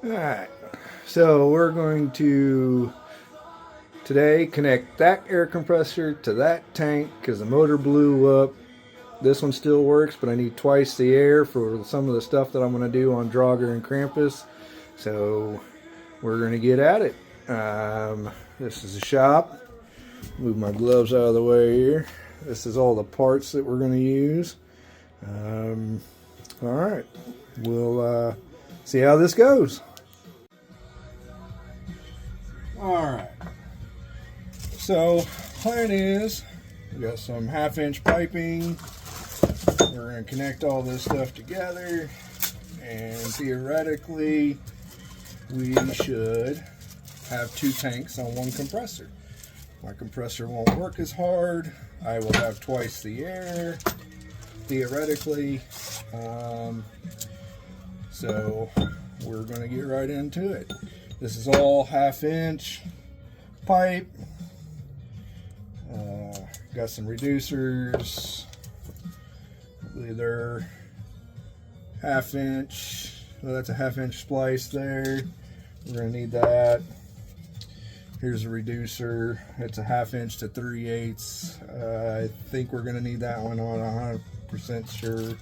Alright, so we're going to today connect that air compressor to that tank because the motor blew up. This one still works, but I need twice the air for some of the stuff that I'm going to do on Draugr and Krampus. So we're going to get at it. This is a shop. Move my gloves out of the way here. This is all the parts that we're going to use. Alright, we'll see how this goes. Alright, so plan is we got some 1/2-inch piping. We're going to connect all this stuff together, and theoretically we should have 2 tanks on 1 compressor. My compressor won't work as hard. I will have twice the air theoretically. So we're going to get right into it. This is all 1/2-inch pipe. Got some reducers. I believe they're 1/2-inch. Well, that's a 1/2-inch splice there. We're going to need that. Here's a reducer. It's a 1/2-inch to 3/8. I think we're going to need that one. I'm not 100% sure.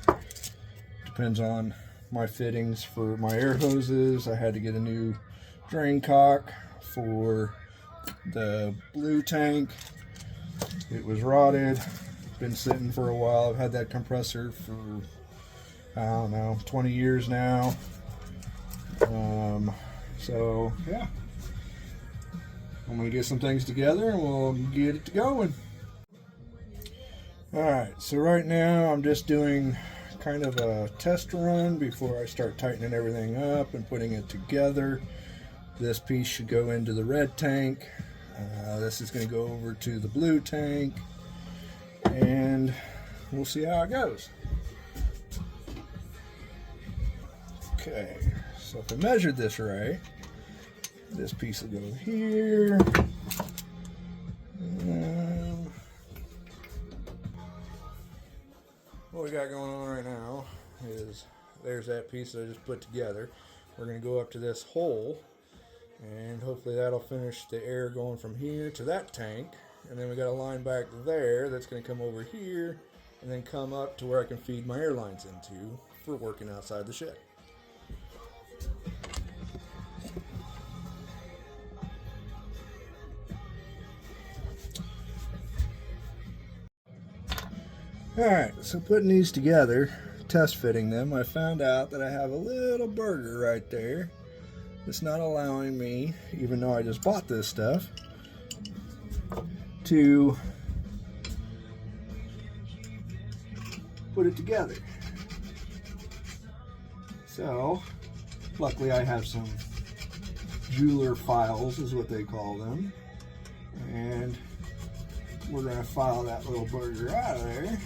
Depends on my fittings for my air hoses. I had to get a new drain cock for the blue tank. It was rotted. Been sitting for a while. I've had that compressor for, I don't know, 20 years now. So yeah, I'm gonna get some things together and we'll get it going. Alright, so right now I'm just doing kind of a test run before I start tightening everything up and putting it together. This piece should go into the red tank. This is going to go over to the blue tank, and we'll see how it goes. Okay, so if I measured this right, this piece will go here. What we got going on right now is there's that piece that I just put together. We're going to go up to this hole, and hopefully that'll finish the air going from here to that tank. And then we got a line back there that's going to come over here and then come up to where I can feed my air lines into for working outside the shed. Alright, so putting these together, test fitting them, I found out that I have a little burger right there. It's not allowing me, even though I just bought this stuff, to put it together. So, luckily I have some jeweler files, is what they call them. And we're going to file that little burger out of there.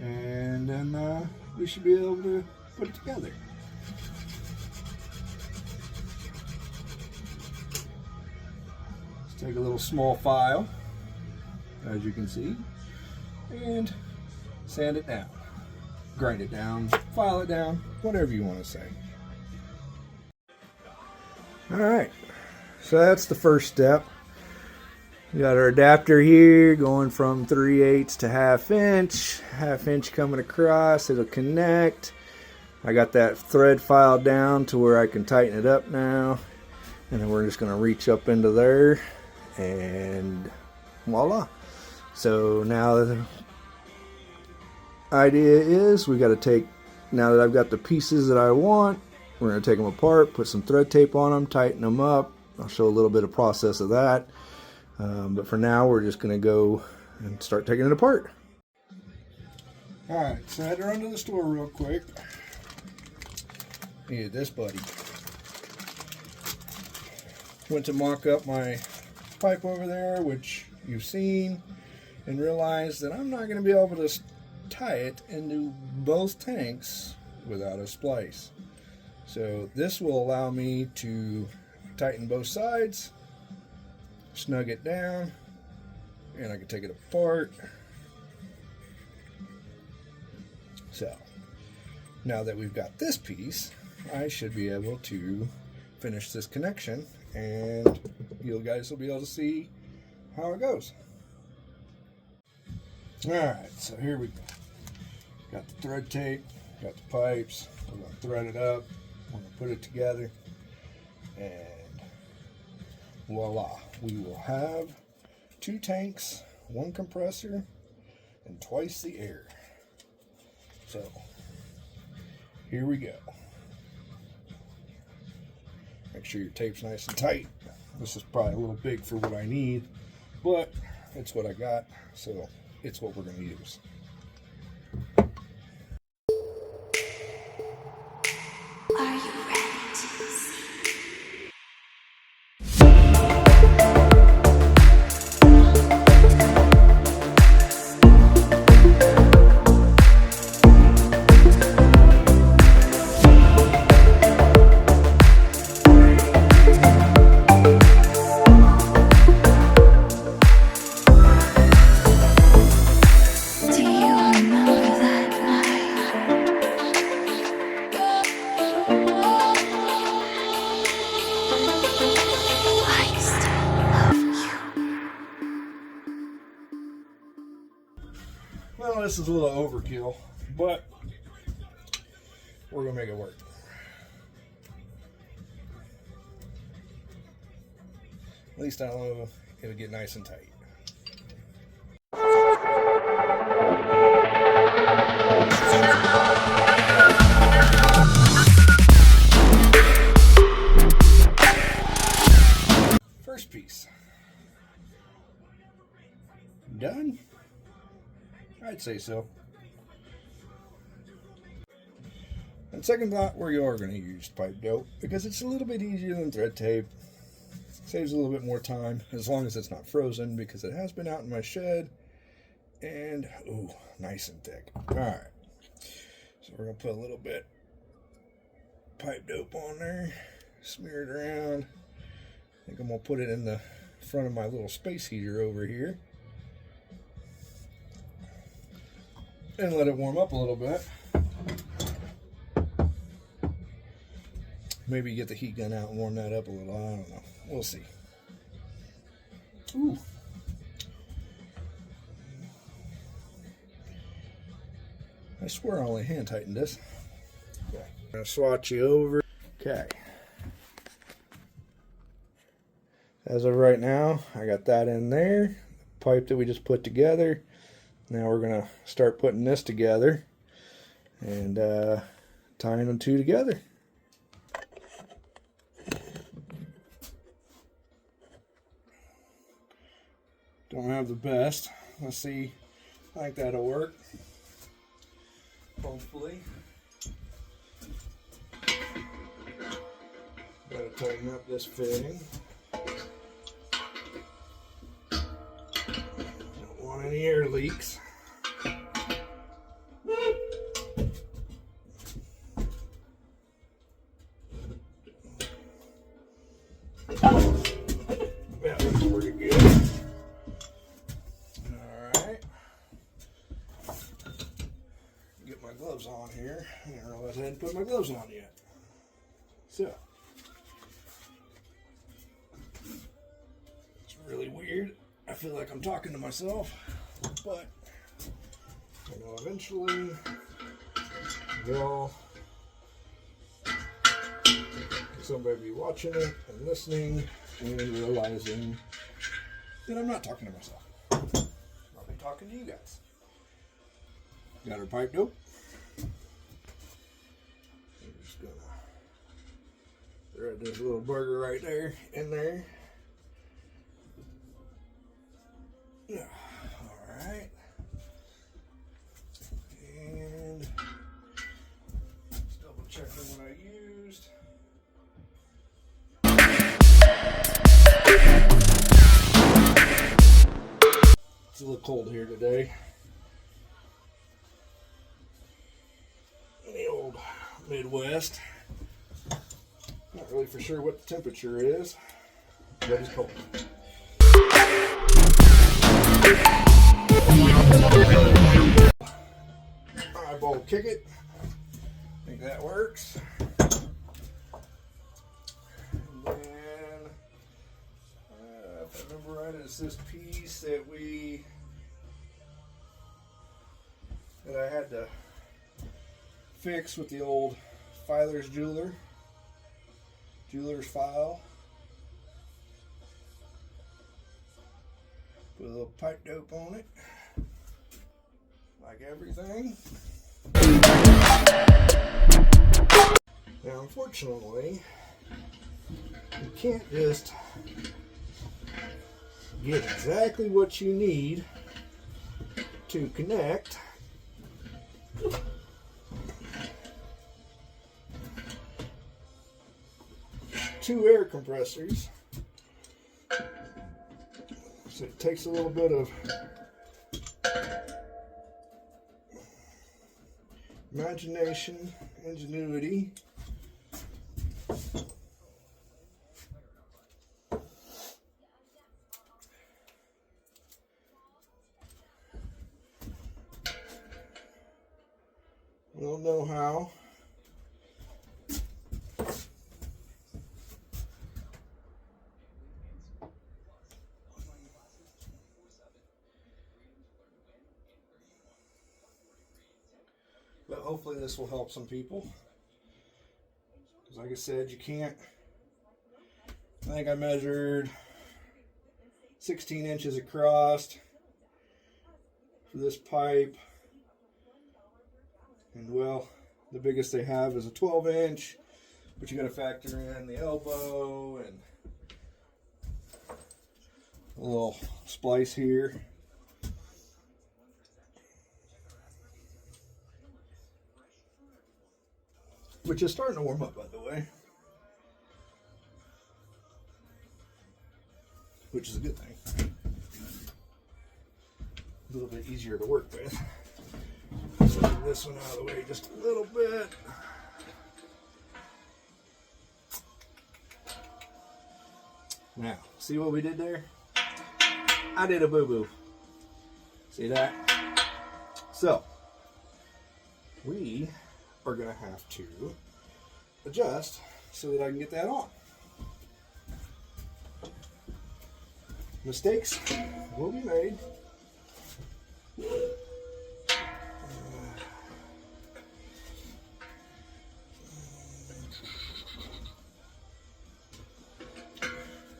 And then we should be able to put it together. Let's take a little small file, as you can see, and sand it down, grind it down, file it down, whatever you want to say. Alright, so that's the first step. We got our adapter here going from 3/8 to 1/2 inch. 1/2 inch coming across, it'll connect. I got that thread filed down to where I can tighten it up now. And then we're just going to reach up into there and voila. So now the idea is we got to take, now that I've got the pieces that I want, we're going to take them apart, put some thread tape on them, tighten them up. I'll show a little bit of process of that. But for now, we're just going to go and start taking it apart. Alright, so I had to run to the store real quick. Needed this buddy. Went to mock up my pipe over there, which you've seen, and realized that I'm not going to be able to tie it into both tanks without a splice. So this will allow me to tighten both sides, snug it down, and I can take it apart So now that we've got this piece, I should be able to finish this connection, and you guys will be able to see how it goes. Alright, so here we go. Got the thread tape, got the pipes. We're going to thread it up, we're going to put it together, and voila, we will have 2 tanks, 1 compressor, and twice the air. So here we go. Make sure your tape's nice and tight. This is probably a little big for what I need, but it's what I got, so it's what we're going to use. Are you ready to see? Do you remember that night? I still love you. Well, this is a little overkill, but we're going to make it work. At least I know it'll get nice and tight. First piece. Done? I'd say so. On second thought, we are going to use pipe dope because it's a little bit easier than thread tape. Saves a little bit more time as long as it's not frozen, because it has been out in my shed and ooh, nice and thick. Alright, so we're going to put a little bit pipe dope on there, smear it around. I think I'm going to put it in the front of my little space heater over here and let it warm up a little bit. Maybe get the heat gun out and warm that up a little. I don't know. We'll see. Ooh. I swear I only hand tightened this. Okay. I'm going to swatch you over. Okay. As of right now, I got that in there. The pipe that we just put together. Now we're going to start putting this together and tying them two together. Don't have the best. Let's see. I think that'll work. Hopefully. Gotta tighten up this fitting. Don't want any air leaks. That looks pretty good. Gloves on here. I didn't realize I hadn't put my gloves on yet. So, it's really weird. I feel like I'm talking to myself, but I know eventually somebody be watching it and listening and realizing that I'm not talking to myself. I'll be talking to you guys. Got our pipe dope. Thread this little burger right there in there. Yeah. Alright. And just double checking what I used. It's a little cold here today. In the old Midwest. Not really for sure what the temperature is, but it's cold. I won't kick it. I think that works. And then, if I remember right, it's this piece that I had to fix with the old filer's jeweler's file. Put a little pipe dope on it, like everything. Now, unfortunately, you can't just get exactly what you need to connect two air compressors. So it takes a little bit of imagination, ingenuity. I don't know how. But hopefully this will help some people. Because like I said, you can't, I think I measured 16 inches across for this pipe. And well, the biggest they have is a 12 inch, but you got to factor in the elbow and a little splice here. Which is starting to warm up, by the way. Which is a good thing. A little bit easier to work with. So get this one out of the way just a little bit. Now, see what we did there? I did a boo-boo. See that? So, we are going to have to adjust so that I can get that on. Mistakes will be made.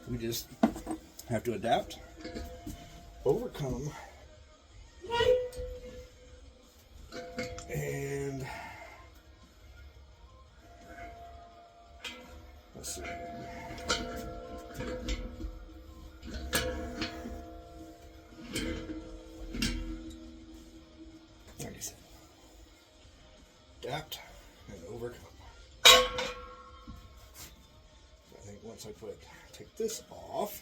We just have to adapt, overcome, and let's see. Like I said, adapt and overcome. I think once I take this off,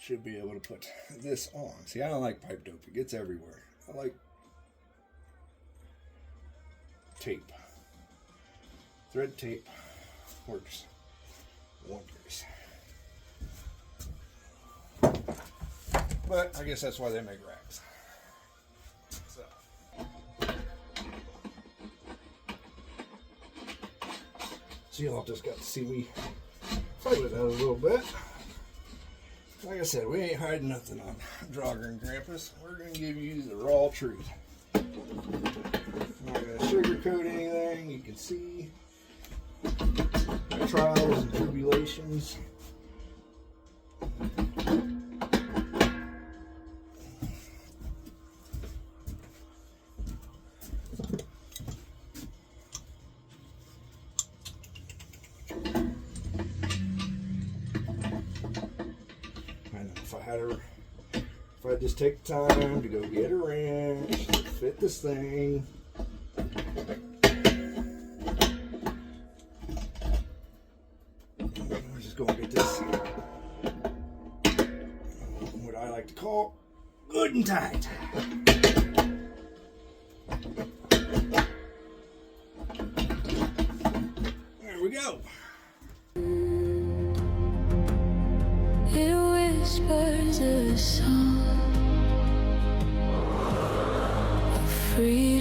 should be able to put this on. See, I don't like pipe dope. It gets everywhere. I like tape. Thread tape works wonders. But I guess that's why they make racks. So y'all just got to see me play with that a little bit. Like I said, we ain't hiding nothing on Drogger and Grampus. We're going to give you the raw truth. I'm not going to sugarcoat anything. You can see the trials and tribulations. If I just take the time to go get a wrench, fit this thing, I'm just going to get this, what I like to call, good and tight. There we go. It whispers a song of freedom.